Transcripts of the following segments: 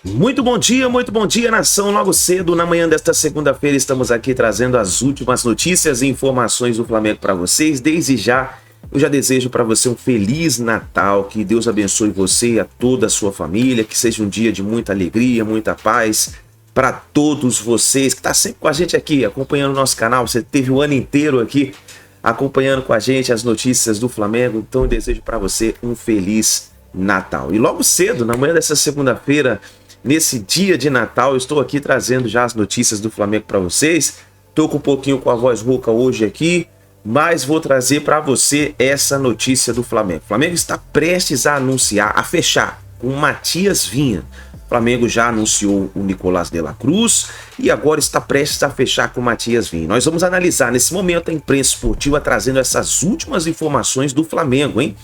Muito bom dia, nação. Logo cedo, na manhã desta segunda-feira, estamos aqui trazendo as últimas notícias e informações do Flamengo para vocês. Desde já, eu já desejo para você um Feliz Natal, que Deus abençoe você e a toda a sua família, que seja um dia de muita alegria, muita paz para todos vocês, que está sempre com a gente aqui, acompanhando o nosso canal. Você teve o ano inteiro aqui acompanhando com a gente as notícias do Flamengo, então eu desejo para você um Feliz Natal. E logo cedo, na manhã dessa segunda-feira, nesse dia de Natal, eu estou aqui trazendo já as notícias do Flamengo para vocês. Estou com um pouquinho com a voz rouca hoje aqui, mas vou trazer para você essa notícia do Flamengo. O Flamengo está prestes a anunciar, a fechar com o Matias Vinha. O Flamengo já anunciou o Nicolás de la Cruz e agora está prestes a fechar com o Matias Vinha. Nós vamos analisar nesse momento a imprensa esportiva trazendo essas últimas informações do Flamengo, hein?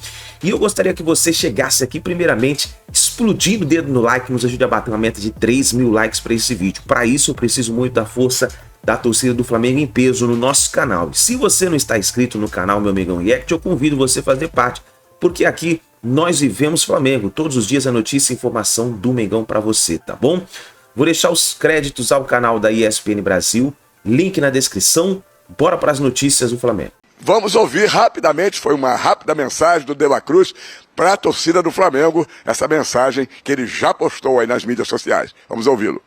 E eu gostaria que você chegasse aqui primeiramente explodindo o dedo no like, nos ajude a bater uma meta de 3 mil likes para esse vídeo. Para isso eu preciso muito da força da torcida do Flamengo em peso no nosso canal. E se você não está inscrito no canal Meu Mengão React, eu convido você a fazer parte, porque aqui nós vivemos Flamengo. Todos os dias a notícia e informação do Mengão para você, tá bom? Vou deixar os créditos ao canal da ESPN Brasil, link na descrição. Bora para as notícias do Flamengo. Vamos ouvir rapidamente, foi uma rápida mensagem do De la Cruz para a torcida do Flamengo, essa mensagem que ele já postou aí nas mídias sociais. Vamos ouvi-lo.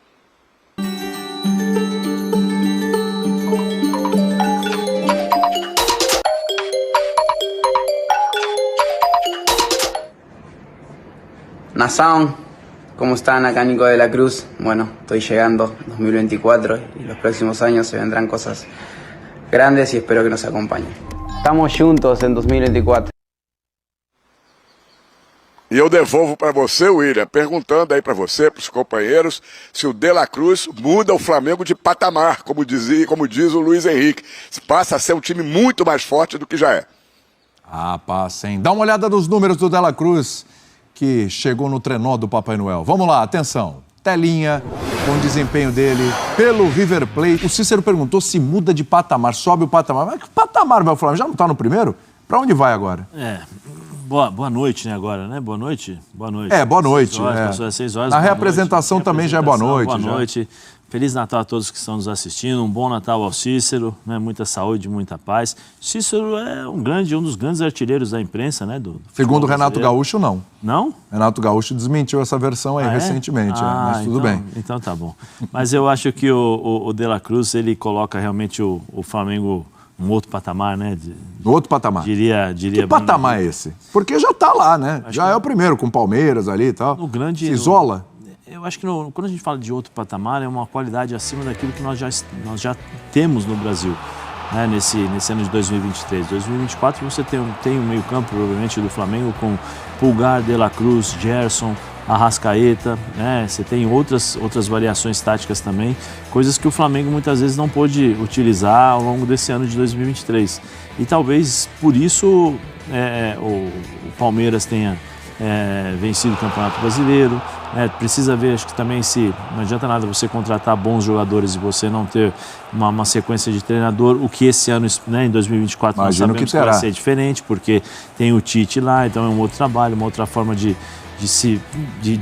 Nação, ¿cómo están? Acá Nico de la Cruz. Bueno, estoy llegando 2024 y los próximos años se vendrán cosas grandes y espero que nos acompañen. Estamos juntos en 2024. E eu devolvo para você, William, perguntando aí para você, para os companheiros, se o De la Cruz muda o Flamengo de patamar, como diz o Luiz Henrique. Passa a ser um time muito mais forte do que já é. Ah, passa, hein? Dá uma olhada nos números do De la Cruz, que chegou no trenó do Papai Noel. Vamos lá, atenção. Telinha, com o desempenho dele pelo River Plate. O Cícero perguntou se muda de patamar, sobe o patamar. Mas que patamar vai o Flamengo? Já não está no primeiro? Para onde vai agora? Boa noite, né, agora, né? Boa noite? Boa noite. Boa noite. Passou às 6 horas. Na reapresentação também já é boa noite. Boa noite. Feliz Natal a todos que estão nos assistindo. Um bom Natal ao Cícero, né? Muita saúde, muita paz. Cícero é um dos grandes artilheiros da imprensa, né? Segundo o Renato Gaúcho, não. Não? Renato Gaúcho desmentiu essa versão aí recentemente, mas tudo bem. Então tá bom. Mas eu acho que o De la Cruz, ele coloca realmente o Flamengo um outro patamar, né? Outro patamar. Diria. Que patamar é esse? Porque já tá lá, né? Já é o primeiro, com Palmeiras ali e tal. Se isola. Eu acho que quando a gente fala de outro patamar, é uma qualidade acima daquilo que nós já temos no Brasil, né, nesse ano de 2023. 2024 você tem um meio-campo, provavelmente, do Flamengo com Pulgar, De la Cruz, Gerson, Arrascaeta, né? Você tem outras variações táticas também, coisas que o Flamengo muitas vezes não pôde utilizar ao longo desse ano de 2023. E talvez por isso o Palmeiras tenha vencido o Campeonato Brasileiro. Precisa ver, acho que também, se não adianta nada você contratar bons jogadores e você não ter uma sequência de treinador, o que esse ano, né, em 2024, nós sabemos que vai ser diferente, porque tem o Tite lá, então é um outro trabalho, uma outra forma de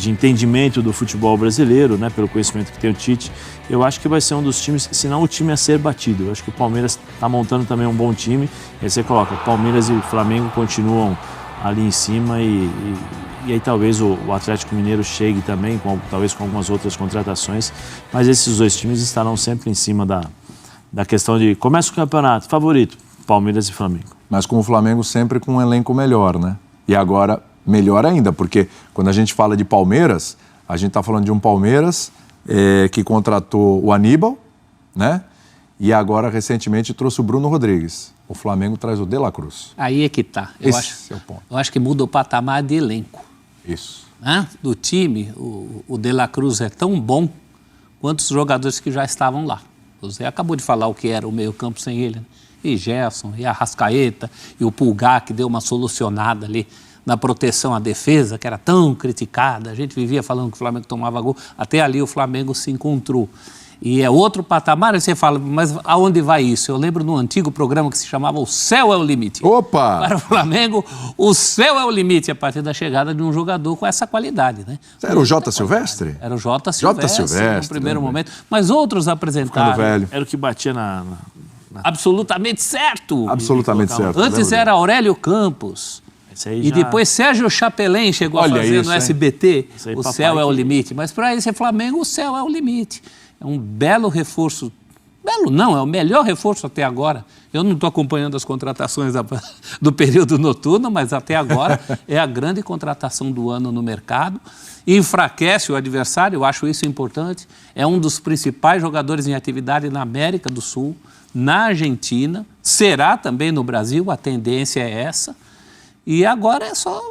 entendimento do futebol brasileiro, né, pelo conhecimento que tem o Tite. Eu acho que vai ser um dos times, se não o time a ser batido. Eu acho que o Palmeiras está montando também um bom time, e aí você coloca, Palmeiras e Flamengo continuam ali em cima e aí talvez o Atlético Mineiro chegue também, talvez com algumas outras contratações, mas esses dois times estarão sempre em cima da questão de começa o campeonato, favorito, Palmeiras e Flamengo. Mas com o Flamengo sempre com um elenco melhor, né? E agora melhor ainda, porque quando a gente fala de Palmeiras, a gente está falando de um Palmeiras que contratou o Aníbal, né? E agora, recentemente, trouxe o Bruno Rodrigues. O Flamengo traz o De la Cruz. Aí é que tá. Esse é o ponto. Eu acho que muda o patamar de elenco. Isso. Né? Do time, o De la Cruz é tão bom quanto os jogadores que já estavam lá. Você acabou de falar o que era o meio-campo sem ele, né? E Gerson, e Arrascaeta, e o Pulgar, que deu uma solucionada ali na proteção à defesa, que era tão criticada. A gente vivia falando que o Flamengo tomava gol. Até ali o Flamengo se encontrou. E é outro patamar, e você fala, mas aonde vai isso? Eu lembro de um antigo programa que se chamava O Céu é o Limite. Opa! Para o Flamengo, o céu é o limite a partir da chegada de um jogador com essa qualidade, né? Era o Jota Silvestre? Era o Jota Silvestre no primeiro momento, mas outros apresentaram. Velho. Era o que batia na... Absolutamente certo. Absolutamente certo. Antes era Aurélio Campos. E depois Sérgio Chapelin chegou a fazer no SBT, o céu é o limite. Mas para esse Flamengo, o céu é o limite. É um belo reforço. Belo não, é o melhor reforço até agora. Eu não estou acompanhando as contratações do período noturno, mas até agora é a grande contratação do ano no mercado. Enfraquece o adversário, eu acho isso importante. É um dos principais jogadores em atividade na América do Sul, na Argentina, será também no Brasil, a tendência é essa. E agora é só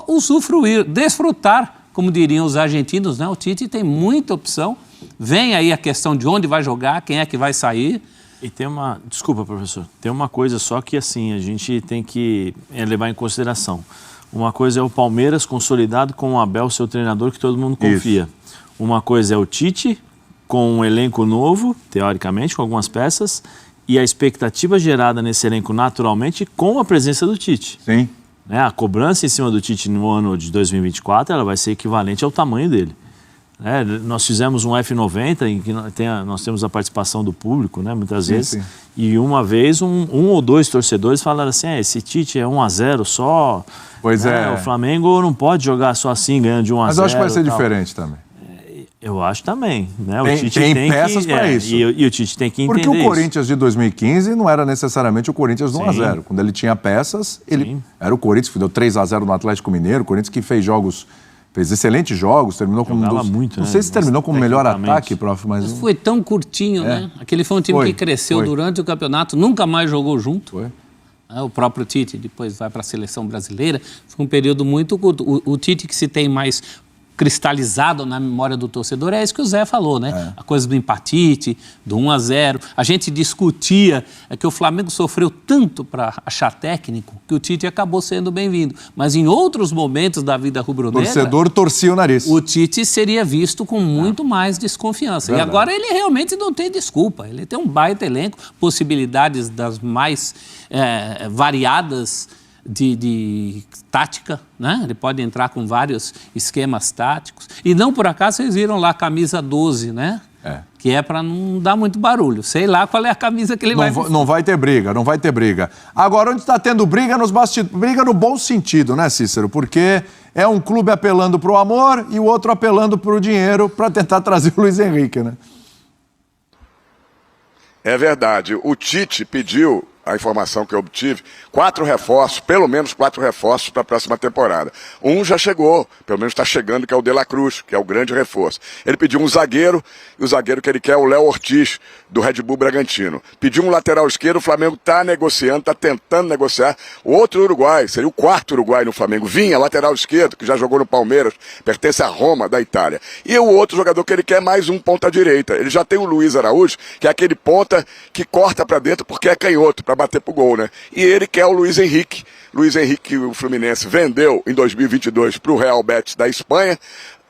usufruir, desfrutar, como diriam os argentinos, né? O Tite tem muita opção. Vem aí a questão de onde vai jogar, quem é que vai sair. E tem uma... Desculpa, professor. Tem uma coisa só que, assim, a gente tem que levar em consideração. Uma coisa é o Palmeiras consolidado com o Abel, seu treinador, que todo mundo confia. Isso. Uma coisa é o Tite, com um elenco novo, teoricamente, com algumas peças, e a expectativa gerada nesse elenco naturalmente com a presença do Tite. Sim. Né? A cobrança em cima do Tite no ano de 2024, ela vai ser equivalente ao tamanho dele. Nós fizemos um F90 em que nós temos a participação do público, né, muitas vezes, e uma vez um ou dois torcedores falaram assim, esse Tite é 1-0 só, pois é. O Flamengo não pode jogar só assim, ganhando de 1-0. Mas eu acho que vai ser diferente também. Eu acho também. Né? O Tite tem peças para isso. E o Tite tem que entender porque o Corinthians isso. de 2015 não era necessariamente o Corinthians do 1-0. Quando ele tinha peças, ele era o Corinthians que deu 3-0 no Atlético Mineiro, o Corinthians que fez excelentes jogos, terminou como muito, não sei se terminou como melhor ataque, prof, mas foi tão curtinho, né? Aquele foi um time que cresceu durante o campeonato, nunca mais jogou junto. Foi. O próprio Tite depois vai para a seleção brasileira. Foi um período muito curto. O Tite que se tem mais cristalizado na memória do torcedor é isso que o Zé falou, né? A coisa do empatite, do 1-0. A gente discutia que o Flamengo sofreu tanto para achar técnico que o Tite acabou sendo bem-vindo. Mas em outros momentos da vida rubro-negra... O torcedor torcia o nariz. O Tite seria visto com muito mais desconfiança. Verdade. E agora ele realmente não tem desculpa. Ele tem um baita elenco, possibilidades das mais variadas de tática, né? Ele pode entrar com vários esquemas táticos. E não por acaso vocês viram lá a camisa 12, né? Que é para não dar muito barulho. Sei lá qual é a camisa que ele vai... Não vai ter briga, não vai ter briga. Agora, onde está tendo briga nos bastidores? Briga no bom sentido, né, Cícero? Porque é um clube apelando para o amor e o outro apelando para o dinheiro para tentar trazer o Luiz Henrique, né? É verdade. O Tite pediu, a informação que eu obtive, 4 reforços, pelo menos 4 reforços para a próxima temporada. Um já chegou, pelo menos está chegando, que é o De La Cruz, que é o grande reforço. Ele pediu um zagueiro, e o zagueiro que ele quer é o Léo Ortiz, do Red Bull Bragantino. Pediu um lateral esquerdo, o Flamengo está negociando, está tentando negociar. O outro uruguai, seria o 4º uruguai no Flamengo. Vinha, lateral esquerdo, que já jogou no Palmeiras, pertence à Roma, da Itália. E o outro jogador que ele quer é mais um ponta-direita. Ele já tem o Luiz Araújo, que é aquele ponta que corta para dentro porque é canhoto, para bater pro gol, né? E ele quer o Luiz Henrique. Luiz Henrique, o Fluminense vendeu em 2022 para o Real Betis da Espanha,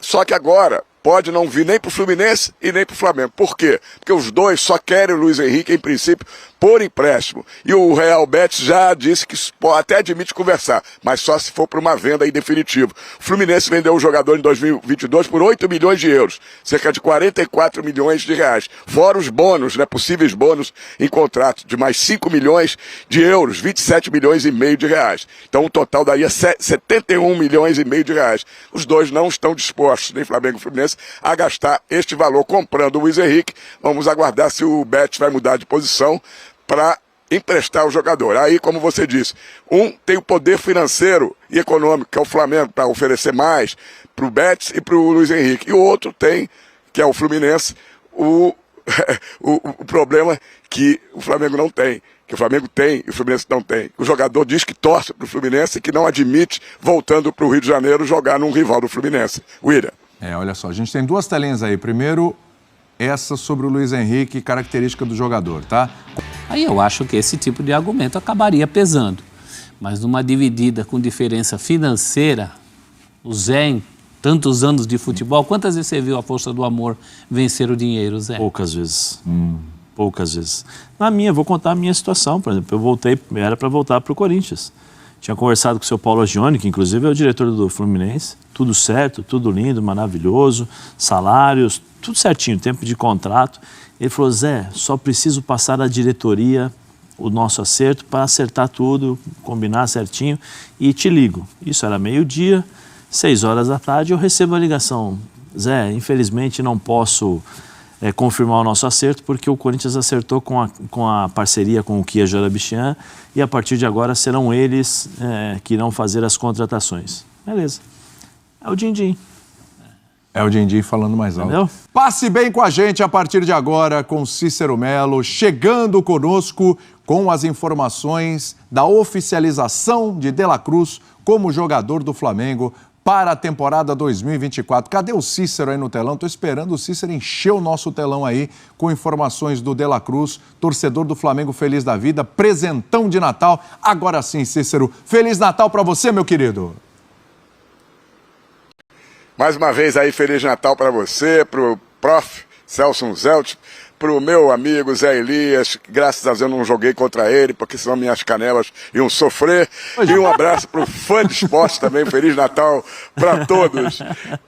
só que agora pode não vir nem pro Fluminense e nem pro Flamengo. Por quê? Porque os dois só querem o Luiz Henrique, em princípio, por empréstimo. E o Real Betis já disse que até admite conversar, mas só se for para uma venda aí definitiva. O Fluminense vendeu o jogador em 2022 por 8 milhões de euros, cerca de 44 milhões de reais. Fora os bônus, né, possíveis bônus em contrato de mais 5 milhões de euros, 27 milhões e meio de reais. Então o total daria 71 milhões e meio de reais. Os dois não estão dispostos, nem Flamengo e Fluminense, a gastar este valor comprando o Luiz Henrique. Vamos aguardar se o Betis vai mudar de posição para emprestar o jogador. Aí, como você disse, um tem o poder financeiro e econômico, que é o Flamengo, para oferecer mais para o Betis e para o Luiz Henrique. E o outro tem, que é o Fluminense, o problema que o Flamengo não tem. Que o Flamengo tem e o Fluminense não tem. O jogador diz que torce para o Fluminense e que não admite, voltando para o Rio de Janeiro, jogar num rival do Fluminense. William. Olha só, a gente tem 2 telinhas aí. Primeiro, essa sobre o Luiz Henrique, característica do jogador, tá? Aí eu acho que esse tipo de argumento acabaria pesando. Mas numa dividida com diferença financeira, o Zé tantos anos de futebol, quantas vezes você viu a força do amor vencer o dinheiro, Zé? Poucas vezes. Poucas vezes. Na minha, vou contar a minha situação, por exemplo, era para voltar para o Corinthians. Tinha conversado com o seu Paulo Agione, que inclusive é o diretor do Fluminense, tudo certo, tudo lindo, maravilhoso, salários, tudo certinho, tempo de contrato. Ele falou, Zé, só preciso passar da diretoria o nosso acerto para acertar tudo, combinar certinho e te ligo. Isso era meio-dia, 6 horas da tarde, eu recebo a ligação. Zé, infelizmente não posso confirmar o nosso acerto porque o Corinthians acertou com a parceria com o Kia Jorabichian e a partir de agora serão eles que irão fazer as contratações. Beleza. É o Din-Din. É o Din-Din falando mais alto. Entendeu? Passe bem com a gente a partir de agora com Cícero Melo, chegando conosco com as informações da oficialização de De La Cruz como jogador do Flamengo para a temporada 2024. Cadê o Cícero aí no telão? Estou esperando o Cícero encher o nosso telão aí com informações do De La Cruz, torcedor do Flamengo feliz da vida, presentão de Natal. Agora sim, Cícero, Feliz Natal para você, meu querido. Mais uma vez aí, Feliz Natal para você, pro prof. Celso Zelt, pro meu amigo Zé Elias, graças a Deus eu não joguei contra ele, porque senão minhas canelas iam sofrer. E um abraço pro fã de esporte também, Feliz Natal para todos.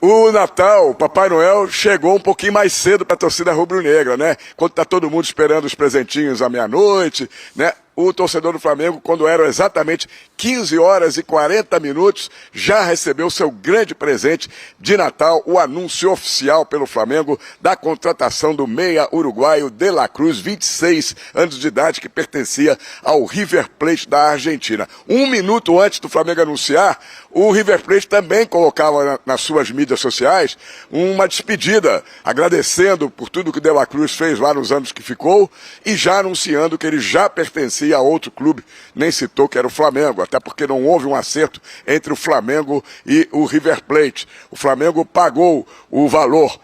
O Natal, o Papai Noel, chegou um pouquinho mais cedo para a torcida rubro-negra, né? Quando tá todo mundo esperando os presentinhos à meia-noite, né? O torcedor do Flamengo, quando eram exatamente 15 horas e 40 minutos, já recebeu seu grande presente de Natal, o anúncio oficial pelo Flamengo da contratação do meia uruguaio De La Cruz, 26 anos de idade, que pertencia ao River Plate da Argentina. 1 minuto antes do Flamengo anunciar, o River Plate também colocava nas suas mídias sociais uma despedida, agradecendo por tudo que De La Cruz fez lá nos anos que ficou e já anunciando que ele já pertencia a outro clube, nem citou que era o Flamengo, até porque não houve um acerto entre o Flamengo e o River Plate. O Flamengo pagou o valor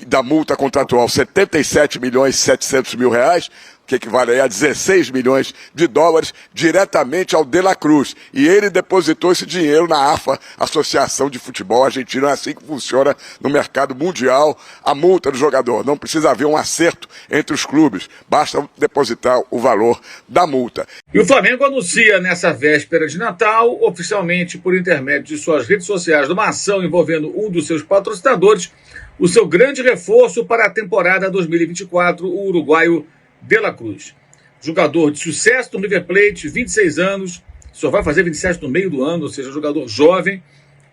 da multa contratual, 77 milhões e 700 mil reais, que equivale aí a 16 milhões de dólares, diretamente ao De La Cruz. E ele depositou esse dinheiro na AFA, Associação de Futebol Argentino. É assim que funciona no mercado mundial a multa do jogador. Não precisa haver um acerto entre os clubes, basta depositar o valor da multa. E o Flamengo anuncia nessa véspera de Natal, oficialmente por intermédio de suas redes sociais, numa ação envolvendo um dos seus patrocinadores, o seu grande reforço para a temporada 2024, o uruguaio De La Cruz. Jogador de sucesso do River Plate, 26 anos, só vai fazer 27 no meio do ano, ou seja, jogador jovem,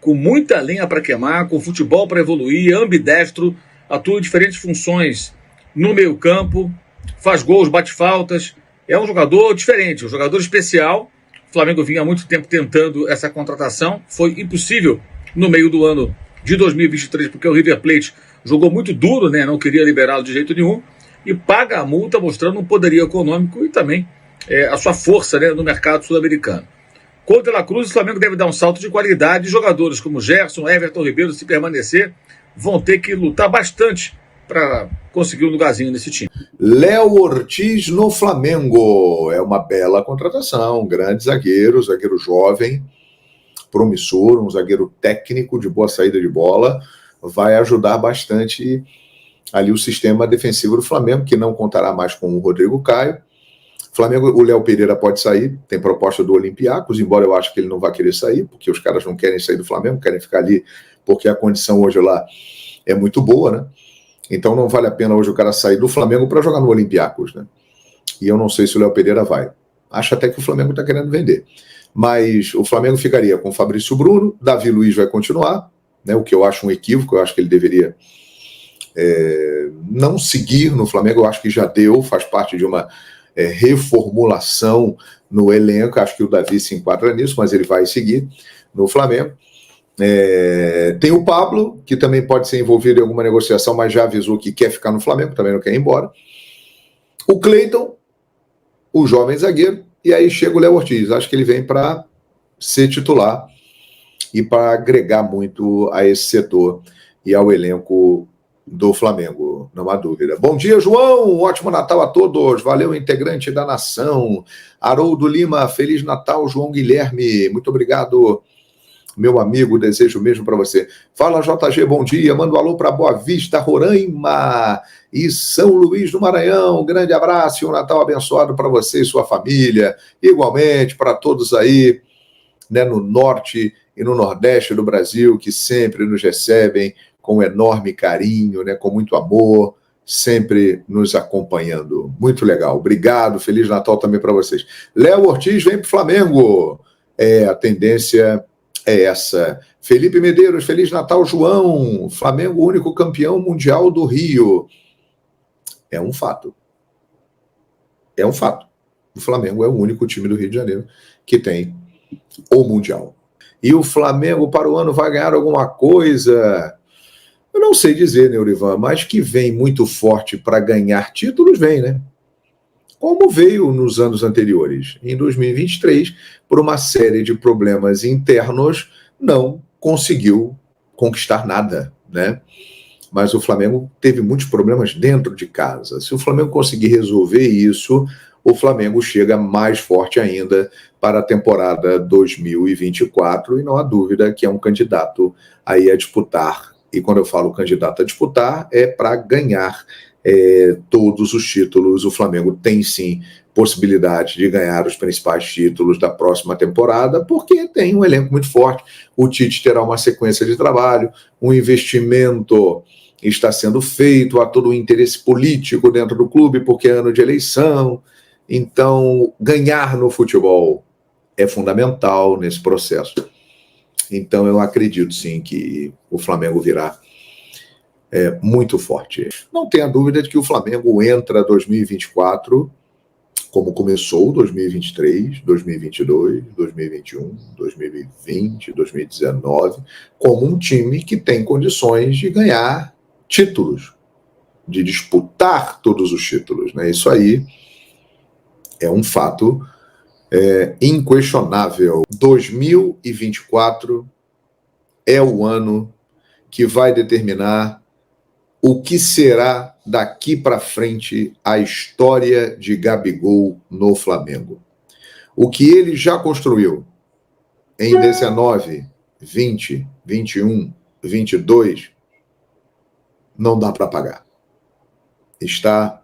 com muita lenha para queimar, com futebol para evoluir, ambidestro, atua em diferentes funções no meio campo, faz gols, bate faltas, é um jogador diferente, um jogador especial. O Flamengo vinha há muito tempo tentando essa contratação, foi impossível no meio do ano de 2023, porque o River Plate jogou muito duro, né? Não queria liberá-lo de jeito nenhum, e paga a multa mostrando um poderio econômico e também a sua força, né, no mercado sul-americano. Com o De La Cruz, o Flamengo deve dar um salto de qualidade. Jogadores como Gerson, Everton Ribeiro, se permanecer, vão ter que lutar bastante para conseguir um lugarzinho nesse time. Léo Ortiz no Flamengo, é uma bela contratação, grande zagueiro jovem, promissor, um zagueiro técnico de boa saída de bola, vai ajudar bastante ali o sistema defensivo do Flamengo, que não contará mais com o Rodrigo Caio. Flamengo, o Léo Pereira pode sair, tem proposta do Olympiacos, embora eu acho que ele não vai querer sair, porque os caras não querem sair do Flamengo, querem ficar ali, porque a condição hoje lá é muito boa, né? Então não vale a pena hoje o cara sair do Flamengo para jogar no Olympiacos, né? E eu não sei se o Léo Pereira vai. Acho até que o Flamengo está querendo vender. Mas o Flamengo ficaria com o Fabrício Bruno, Davi Luiz vai continuar, né? O que eu acho um equívoco, eu acho que ele deveria não seguir no Flamengo, eu acho que já deu, faz parte de uma reformulação no elenco, acho que o Davi se enquadra nisso, mas ele vai seguir no Flamengo. Tem o Pablo, que também pode ser envolvido em alguma negociação, mas já avisou que quer ficar no Flamengo, também não quer ir embora. O Cleiton, o jovem zagueiro, e aí chega o Léo Ortiz. Acho que ele vem para ser titular e para agregar muito a esse setor e ao elenco do Flamengo, não há dúvida. Bom dia, João, um ótimo Natal a todos, valeu, integrante da nação. Haroldo Lima, Feliz Natal, João Guilherme, muito obrigado Meu amigo, desejo mesmo para você. Fala, JG, bom dia. Manda um alô para Boa Vista, Roraima e São Luís do Maranhão. Um grande abraço e um Natal abençoado para você e sua família. Igualmente para todos aí, né, no norte e no nordeste do Brasil, que sempre nos recebem com enorme carinho, né, com muito amor, sempre nos acompanhando. Muito legal. Obrigado. Feliz Natal também para vocês. Léo Ortiz vem para o Flamengo. A tendência é essa. Felipe Medeiros, Feliz Natal, João. Flamengo, único campeão mundial do Rio. É um fato. É um fato. O Flamengo é o único time do Rio de Janeiro que tem o Mundial. E o Flamengo para o ano vai ganhar alguma coisa? Eu não sei dizer, né, Eurivan, mas que vem muito forte para ganhar títulos, vem, né? Como veio nos anos anteriores. Em 2023, por uma série de problemas internos, não conseguiu conquistar nada, né? Mas o Flamengo teve muitos problemas dentro de casa. Se o Flamengo conseguir resolver isso, o Flamengo chega mais forte ainda para a temporada 2024, e não há dúvida que é um candidato aí a disputar. E quando eu falo candidato a disputar, é para ganhar todos os títulos. O Flamengo tem sim possibilidade de ganhar os principais títulos da próxima temporada, porque tem um elenco muito forte. O Tite terá uma sequência de trabalho, um investimento está sendo feito, há todo o interesse político dentro do clube, porque é ano de eleição. Então, ganhar no futebol é fundamental nesse processo. Então, eu acredito sim que o Flamengo virá muito forte. Não tenha dúvida de que o Flamengo entra 2024, como começou 2023, 2022, 2021, 2020, 2019, como um time que tem condições de ganhar títulos, de disputar todos os títulos, né? Isso aí é um fato inquestionável. 2024 é o ano que vai determinar o que será daqui para frente a história de Gabigol no Flamengo. O que ele já construiu em 19, 20, 21, 22, não dá para pagar. Está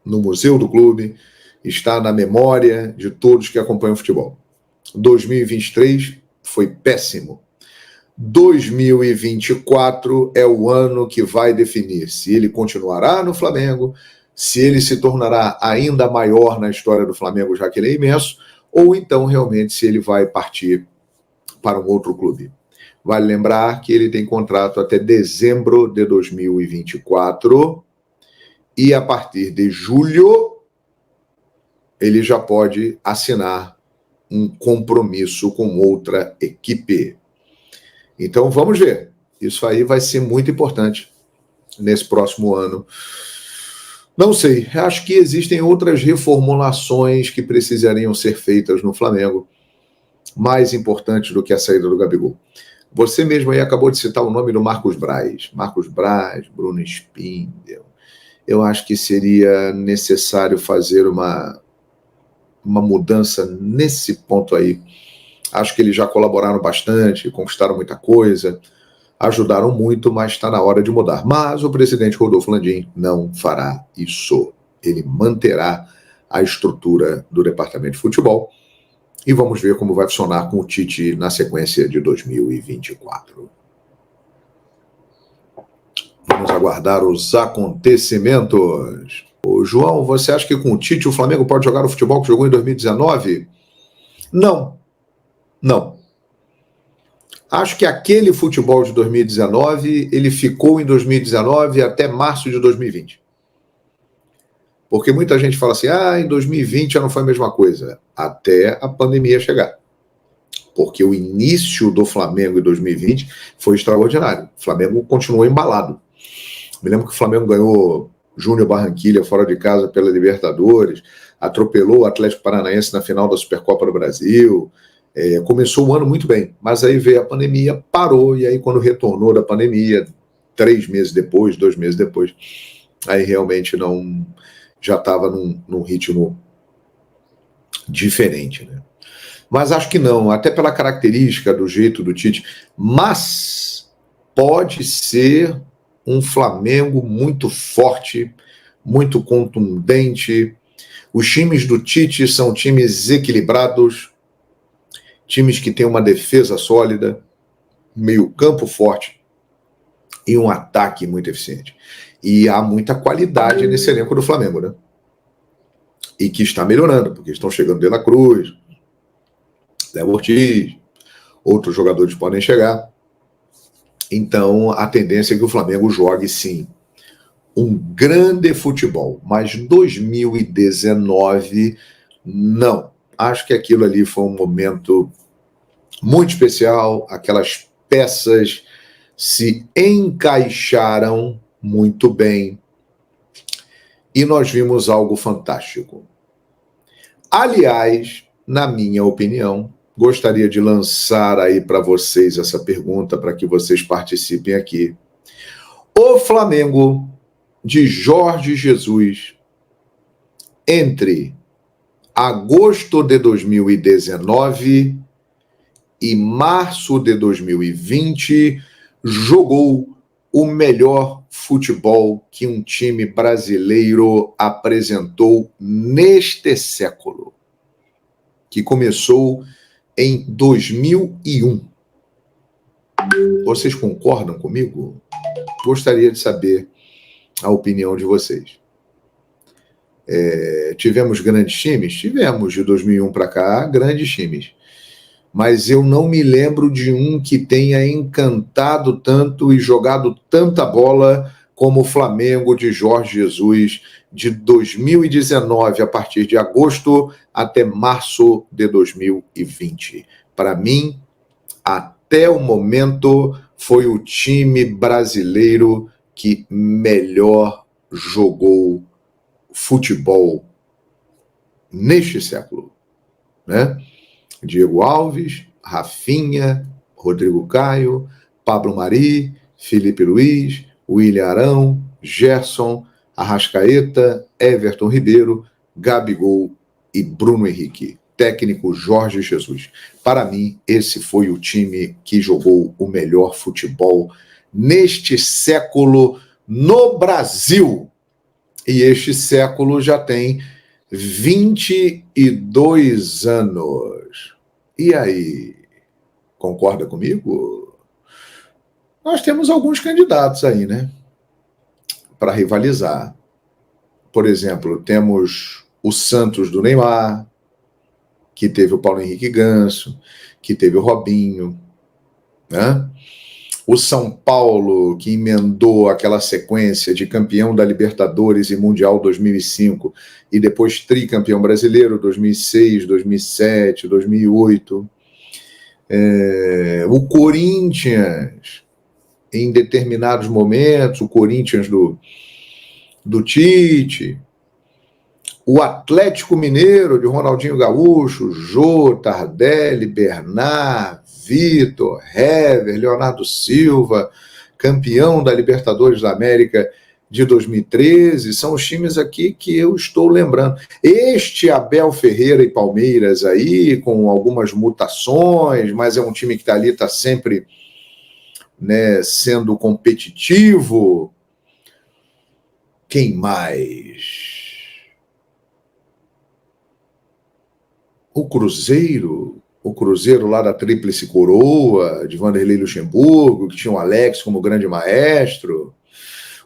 no museu do clube, está na memória de todos que acompanham o futebol. 2023 foi péssimo. 2024 é o ano que vai definir se ele continuará no Flamengo, se ele se tornará ainda maior na história do Flamengo, já que ele é imenso, ou então realmente se ele vai partir para um outro clube. Vale lembrar que ele tem contrato até dezembro de 2024 e a partir de julho ele já pode assinar um compromisso com outra equipe. Então vamos ver, isso aí vai ser muito importante nesse próximo ano. Não sei, acho que existem outras reformulações que precisariam ser feitas no Flamengo, mais importantes do que a saída do Gabigol. Você mesmo aí acabou de citar o nome do Marcos Braz, Bruno Spindel. Eu acho que seria necessário fazer uma mudança nesse ponto aí. Acho que eles já colaboraram bastante, conquistaram muita coisa, ajudaram muito, mas está na hora de mudar. Mas o presidente Rodolfo Landim não fará isso. Ele manterá a estrutura do departamento de futebol e vamos ver como vai funcionar com o Tite na sequência de 2024. Vamos aguardar os acontecimentos. Ô, João, você acha que com o Tite o Flamengo pode jogar o futebol que jogou em 2019? Não. Acho que aquele futebol de 2019, ele ficou em 2019 até março de 2020. Porque muita gente fala assim, em 2020 já não foi a mesma coisa, até a pandemia chegar. Porque o início do Flamengo em 2020 foi extraordinário. O Flamengo continuou embalado. Me lembro que o Flamengo ganhou Júnior Barranquilla fora de casa pela Libertadores, atropelou o Atlético Paranaense na final da Supercopa do Brasil. Começou o ano muito bem, mas aí veio a pandemia, parou, e aí quando retornou da pandemia, 2 meses depois, aí realmente já estava num ritmo diferente, né? Mas acho que não, até pela característica do jeito do Tite. Mas pode ser um Flamengo muito forte, muito contundente. Os times do Tite são times equilibrados, times que têm uma defesa sólida, meio-campo forte e um ataque muito eficiente. E há muita qualidade nesse elenco do Flamengo, né? E que está melhorando, porque estão chegando De La Cruz, Zé Ortiz, outros jogadores podem chegar. Então, a tendência é que o Flamengo jogue, sim, um grande futebol. Mas 2019, não. Acho que aquilo ali foi um momento muito especial. Aquelas peças se encaixaram muito bem. E nós vimos algo fantástico. Aliás, na minha opinião, gostaria de lançar aí para vocês essa pergunta, para que vocês participem aqui. O Flamengo de Jorge Jesus, entre agosto de 2019 e março de 2020, jogou o melhor futebol que um time brasileiro apresentou neste século, que começou em 2001. Vocês concordam comigo? Gostaria de saber a opinião de vocês. Tivemos grandes times? Tivemos, de 2001 para cá, grandes times. Mas eu não me lembro de um que tenha encantado tanto e jogado tanta bola como o Flamengo de Jorge Jesus, de 2019, a partir de agosto até março de 2020. Para mim, até o momento, foi o time brasileiro que melhor jogou futebol neste século, né? Diego Alves, Rafinha, Rodrigo Caio, Pablo Mari, Felipe Luiz, William Arão, Gerson, Arrascaeta, Everton Ribeiro, Gabigol e Bruno Henrique. Técnico Jorge Jesus. Para mim, esse foi o time que jogou o melhor futebol neste século no Brasil. E este século já tem 22 anos. E aí, concorda comigo? Nós temos alguns candidatos aí, né? Para rivalizar. Por exemplo, temos o Santos do Neymar, que teve o Paulo Henrique Ganso, que teve o Robinho, né? O São Paulo, que emendou aquela sequência de campeão da Libertadores e Mundial 2005, e depois tricampeão brasileiro 2006, 2007, 2008. O Corinthians, em determinados momentos, o Corinthians do Tite. O Atlético Mineiro, de Ronaldinho Gaúcho, Jô, Tardelli, Bernard, Vitor, Hever, Leonardo Silva, campeão da Libertadores da América de 2013, são os times aqui que eu estou lembrando. Este Abel Ferreira e Palmeiras aí, com algumas mutações, mas é um time que está ali, está sempre, né, sendo competitivo. Quem mais? O Cruzeiro lá da Tríplice Coroa, de Vanderlei Luxemburgo, que tinha o Alex como grande maestro.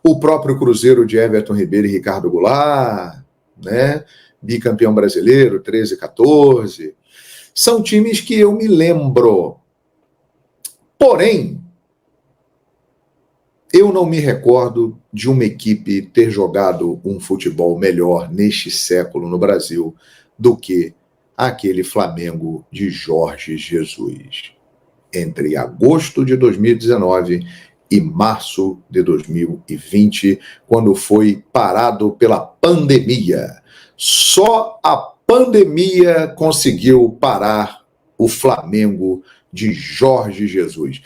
O próprio Cruzeiro de Everton Ribeiro e Ricardo Goulart, né? Bicampeão brasileiro, 13 e 14. São times que eu me lembro. Porém, eu não me recordo de uma equipe ter jogado um futebol melhor neste século no Brasil do que aquele Flamengo de Jorge Jesus, entre agosto de 2019 e março de 2020, quando foi parado pela pandemia. Só a pandemia conseguiu parar o Flamengo de Jorge Jesus.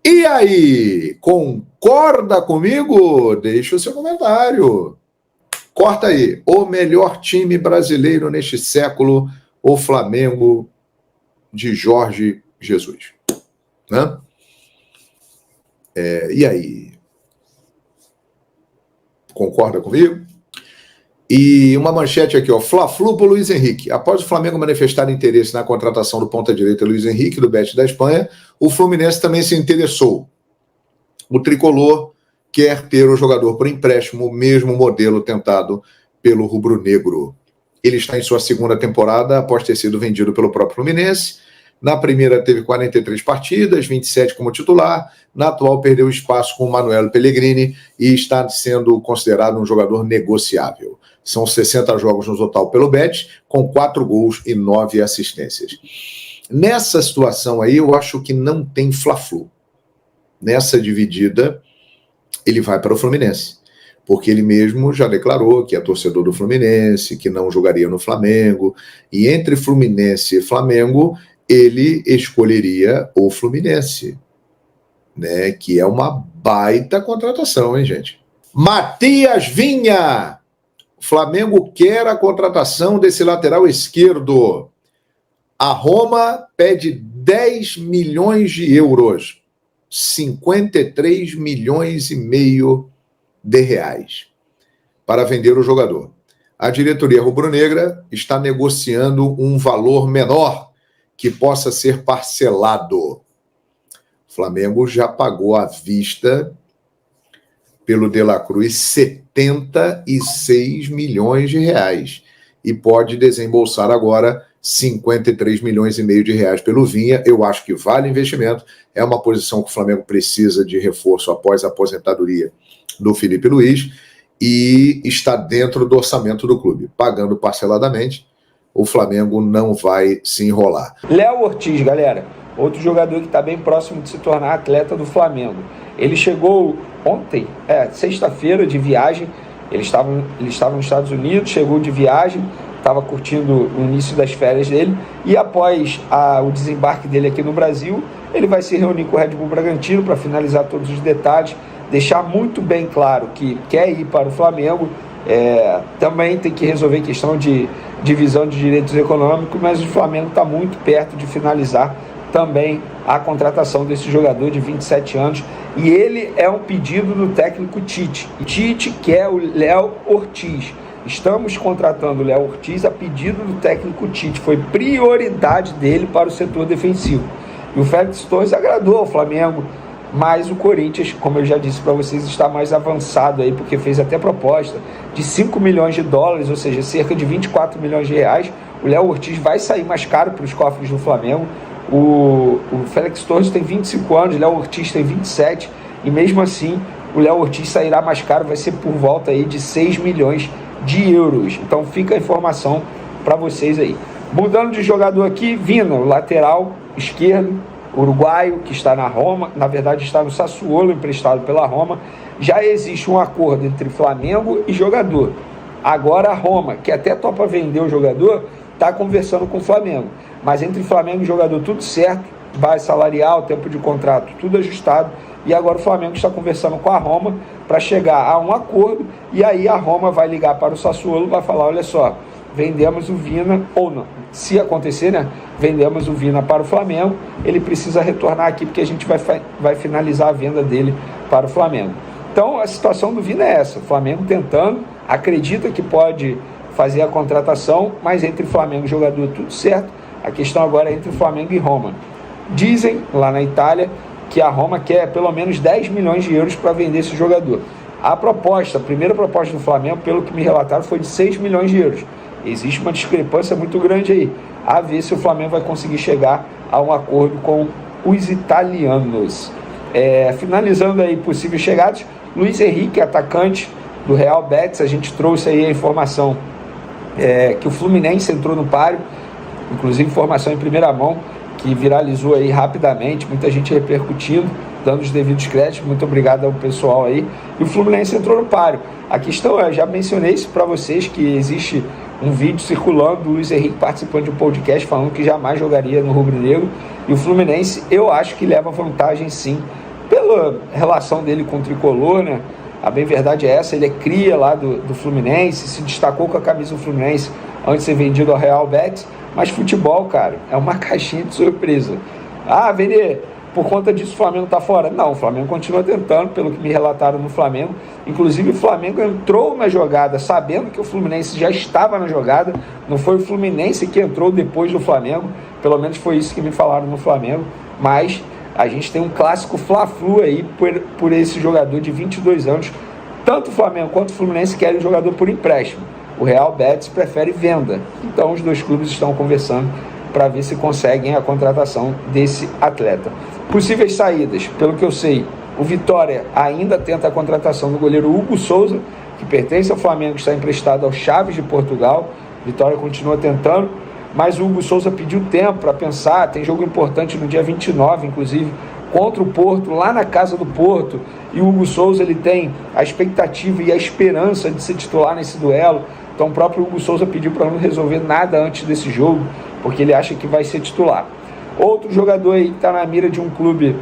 E aí, concorda comigo? Deixa o seu comentário. Corta aí. O melhor time brasileiro neste século, o Flamengo de Jorge Jesus. Né? E aí? Concorda comigo? E uma manchete aqui, ó. Fla-Flu por Luiz Henrique. Após o Flamengo manifestar interesse na contratação do ponta-direita Luiz Henrique, do Betis da Espanha, o Fluminense também se interessou. O tricolor quer ter o jogador por empréstimo, o mesmo modelo tentado pelo rubro-negro. Ele está em sua segunda temporada, após ter sido vendido pelo próprio Fluminense. Na primeira teve 43 partidas, 27 como titular. Na atual perdeu espaço com o Manuel Pellegrini e está sendo considerado um jogador negociável. São 60 jogos no total pelo Betis, com 4 gols e 9 assistências. Nessa situação aí, eu acho que não tem Fla-Flu. Nessa dividida, ele vai para o Fluminense. Porque ele mesmo já declarou que é torcedor do Fluminense, que não jogaria no Flamengo. E entre Fluminense e Flamengo, ele escolheria o Fluminense, né? Que é uma baita contratação, hein, gente? Matias Vinha! O Flamengo quer a contratação desse lateral esquerdo. A Roma pede 10 milhões de euros, 53 milhões e meio de reais, para vender o jogador. A diretoria rubro-negra está negociando um valor menor que possa ser parcelado. O Flamengo já pagou à vista pelo De La Cruz 76 milhões de reais e pode desembolsar agora 53 milhões e meio de reais pelo Vinha. Eu acho que vale investimento. É uma posição que o Flamengo precisa de reforço após a aposentadoria do Felipe Luiz e está dentro do orçamento do clube. Pagando parceladamente, o Flamengo não vai se enrolar. Léo Ortiz, galera, outro jogador que está bem próximo de se tornar atleta do Flamengo. Ele chegou ontem, sexta-feira, de viagem. Ele estava nos Estados Unidos, chegou de viagem, estava curtindo o início das férias dele, e após o desembarque dele aqui no Brasil, ele vai se reunir com o Red Bull Bragantino para finalizar todos os detalhes, deixar muito bem claro que quer ir para o Flamengo. Também tem que resolver questão de divisão de direitos econômicos, mas o Flamengo está muito perto de finalizar também a contratação desse jogador de 27 anos, e ele é um pedido do técnico Tite. Tite quer o Léo Ortiz. Estamos contratando o Léo Ortiz a pedido do técnico Tite, foi prioridade dele para o setor defensivo. E o Félix Torres agradou ao Flamengo, mas o Corinthians, como eu já disse para vocês, está mais avançado aí, porque fez até proposta de 5 milhões de dólares, ou seja, cerca de 24 milhões de reais. O Léo Ortiz vai sair mais caro para os cofres do Flamengo. O Félix Torres tem 25 anos, o Léo Ortiz tem 27, e mesmo assim o Léo Ortiz sairá mais caro, vai ser por volta aí de 6 milhões de euros. Então fica a informação para vocês aí. Mudando de jogador aqui, Vina, o lateral esquerdo, uruguaio, que está na Roma, na verdade está no Sassuolo, emprestado pela Roma. Já existe um acordo entre Flamengo e jogador. Agora a Roma, que até topa vender o jogador, está conversando com o Flamengo. Mas entre Flamengo e jogador tudo certo, base salarial, tempo de contrato, tudo ajustado. E agora o Flamengo está conversando com a Roma para chegar a um acordo. E aí a Roma vai ligar para o Sassuolo e vai falar, olha só, vendemos o Vina, ou não, se acontecer, né? Vendemos o Vina para o Flamengo, ele precisa retornar aqui porque a gente vai finalizar a venda dele para o Flamengo. Então a situação do Vina é essa, o Flamengo tentando, acredita que pode fazer a contratação, mas entre Flamengo e jogador tudo certo, a questão agora é entre Flamengo e Roma. Dizem lá na Itália que a Roma quer pelo menos 10 milhões de euros para vender esse jogador. A primeira proposta do Flamengo, pelo que me relataram, foi de 6 milhões de euros. Existe uma discrepância muito grande aí, a ver se o Flamengo vai conseguir chegar a um acordo com os italianos. Finalizando aí possíveis chegados, Luiz Henrique, atacante do Real Betis, a gente trouxe aí a informação que o Fluminense entrou no páreo, inclusive informação em primeira mão, que viralizou aí rapidamente, muita gente repercutindo, dando os devidos créditos, muito obrigado ao pessoal aí, e o Fluminense entrou no páreo. A questão eu já mencionei isso para vocês, que existe um vídeo circulando do Luiz Henrique participando de um podcast falando que jamais jogaria no rubro-negro, e o Fluminense eu acho que leva vantagem sim, pela relação dele com o tricolor, né? A bem verdade é essa, ele é cria lá do Fluminense, se destacou com a camisa do Fluminense antes de ser vendido ao Real Betis, mas futebol, cara, é uma caixinha de surpresa. Ah, Vene, por conta disso o Flamengo está fora. Não, o Flamengo continua tentando, pelo que me relataram no Flamengo. Inclusive o Flamengo entrou na jogada sabendo que o Fluminense já estava na jogada. Não foi o Fluminense que entrou depois do Flamengo, pelo menos foi isso que me falaram no Flamengo. Mas a gente tem um clássico Fla-Flu aí por esse jogador de 22 anos. Tanto o Flamengo quanto o Fluminense querem um jogador por empréstimo. O Real Betis prefere venda. Então os dois clubes estão conversando para ver se conseguem a contratação desse atleta. Possíveis saídas, pelo que eu sei, o Vitória ainda tenta a contratação do goleiro Hugo Souza, que pertence ao Flamengo, está emprestado ao Chaves de Portugal. Vitória continua tentando, mas o Hugo Souza pediu tempo para pensar, tem jogo importante no dia 29, inclusive, contra o Porto, lá na casa do Porto, e o Hugo Souza ele tem a expectativa e a esperança de se titular nesse duelo. Então o próprio Hugo Souza pediu para não resolver nada antes desse jogo, porque ele acha que vai ser titular. Outro jogador aí que está na mira de um clube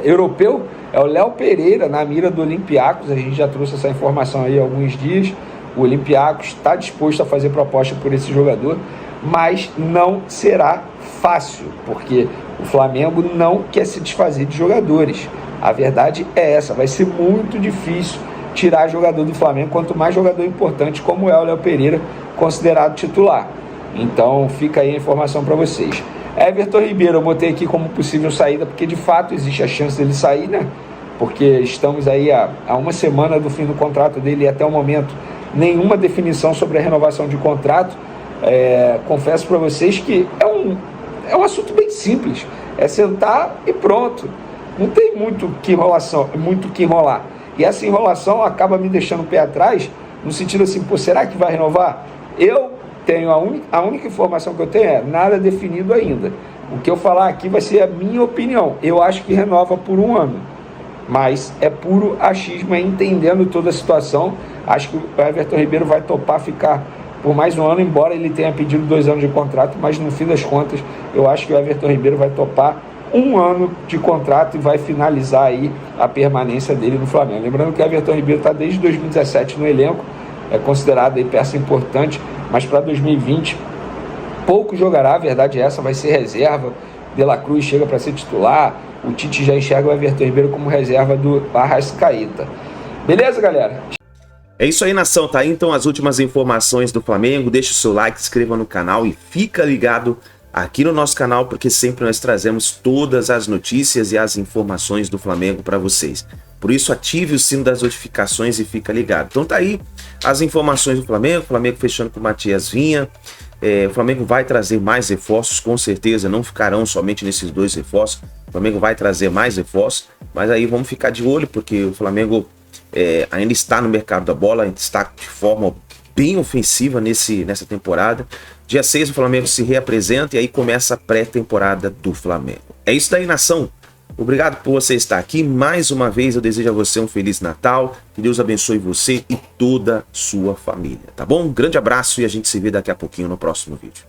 europeu é o Léo Pereira, na mira do Olympiacos. A gente já trouxe essa informação aí há alguns dias. O Olympiacos está disposto a fazer proposta por esse jogador, mas não será fácil, porque o Flamengo não quer se desfazer de jogadores. A verdade é essa, vai ser muito difícil tirar jogador do Flamengo, quanto mais jogador importante como é o Léo Pereira, considerado titular. Então fica aí a informação para vocês. Everton Ribeiro eu botei aqui como possível saída, porque de fato existe a chance dele sair, né? Porque estamos aí a uma semana do fim do contrato dele e até o momento nenhuma definição sobre a renovação de contrato. Confesso para vocês que é um assunto bem simples, é sentar e pronto. Não tem muito que enrolar. E essa enrolação acaba me deixando o pé atrás, no sentido assim, pô, será que vai renovar? Eu tenho a única informação que eu tenho é nada definido ainda. O que eu falar aqui vai ser a minha opinião. Eu acho que renova por 1 ano, mas é puro achismo, entendendo toda a situação. Acho que o Everton Ribeiro vai topar ficar por mais 1 ano, embora ele tenha pedido 2 anos de contrato, mas no fim das contas eu acho que o Everton Ribeiro vai topar 1 ano de contrato e vai finalizar aí a permanência dele no Flamengo. Lembrando que o Everton Ribeiro está desde 2017 no elenco, é considerado aí peça importante, mas para 2020 pouco jogará, a verdade é essa, vai ser reserva. De La Cruz chega para ser titular, o Tite já enxerga o Everton Ribeiro como reserva do Arrascaeta. Beleza, galera? É isso aí, nação, tá aí então as últimas informações do Flamengo. Deixa o seu like, se inscreva no canal e fica ligado aqui no nosso canal, porque sempre nós trazemos todas as notícias e as informações do Flamengo para vocês. Por isso, ative o sino das notificações e fica ligado. Então tá aí as informações do Flamengo. O Flamengo fechando com o Matias Vinha. O Flamengo vai trazer mais reforços, com certeza. Não ficarão somente nesses 2 reforços. O Flamengo vai trazer mais reforços. Mas aí vamos ficar de olho, porque o Flamengo ainda está no mercado da bola, está de forma bem ofensiva nessa temporada. Dia 6 o Flamengo se reapresenta e aí começa a pré-temporada do Flamengo. É isso daí, nação. Obrigado por você estar aqui. Mais uma vez eu desejo a você um Feliz Natal. Que Deus abençoe você e toda a sua família, tá bom? Um grande abraço e a gente se vê daqui a pouquinho no próximo vídeo.